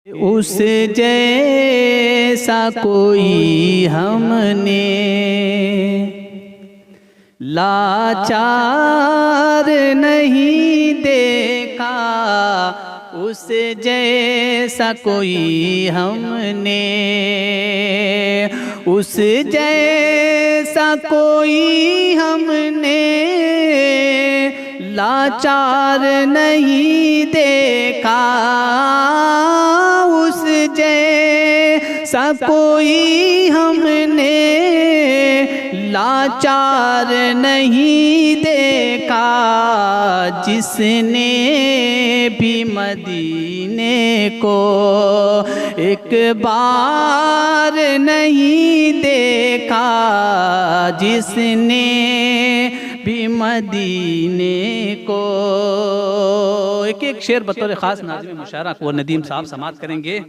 اس جیسا کوئی ہم نے لاچار نہیں دیکھا، اس جیسا کوئی ہم نے، اس جیسا کوئی ہم نے لاچار نہیں دیکھا، اس جیسا کوئی ہم نے لاچار نہیں دیکھا، جس نے بھی مدینے کو ایک بار نہیں دیکھا، جس نے بھی مدینے کو۔ ایک شعر بطور خاص ناظم مشاعرہ کو ندیم صاحب سماعت کریں گے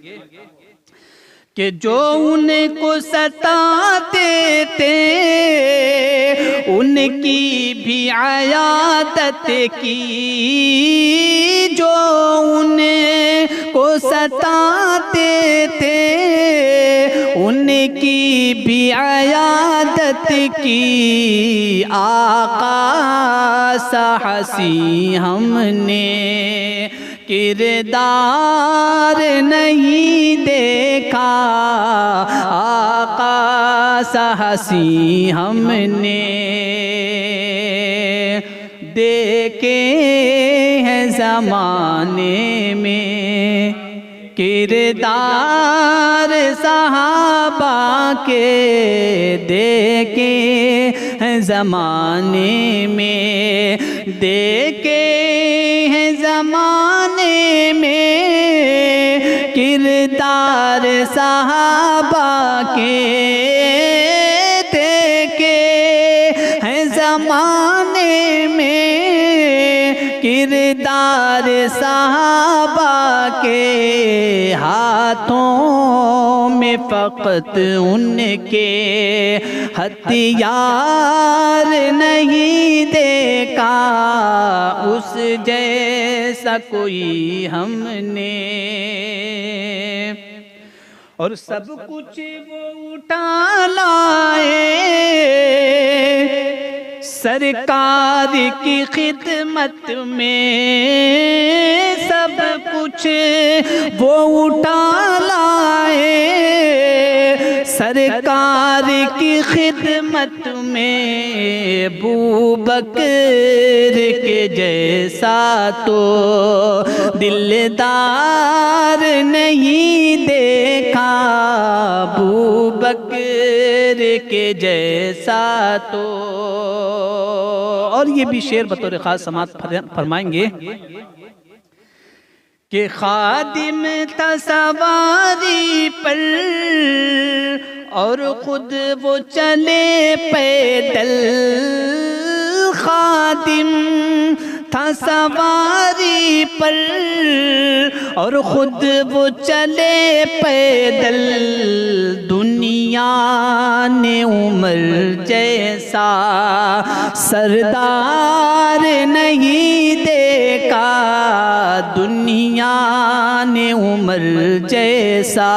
کہ جو ان کو ستاتے تھے ان کی بھی عیادت کی، جو ان کو ستاتے تھے ان کی بھی عیادت کی، آقا سا حسین ہم نے کردار نہیں دیکھا، آقا سا حسین ہم نے دیکھے ہیں زمانے میں، کردار صحابہ کے دیکھے ہیں زمانے میں، دیکھے ہیں زمانے میں کردار صحابہ کے، دیکھے ہیں زمانے میں کردار صحابہ کے، ہاتھوں میں فقط ان کے ہتھیار نہیں دیکھا، اس جیسا کوئی ہم نے، اور سب کچھ وہ اٹھا لائے سرکار کی خدمت میں، سب کچھ وہ اٹھا لائے سرکار کی خدمت میں، ابو بکر کے جیسا تو دلدار نہیں دیکھا، ابو بکر کے جیسا تو۔ اور یہ بھی شعر بطور خاص سماعت فرمائیں گے کہ خادم تھا سواری پر اور خود وہ چلے پیدل، خادم تھا سواری پر اور خود وہ چلے پیدل، دنیا نے عمر جیسا سردار نہیں دیکھا، دنیا نے عمر جیسا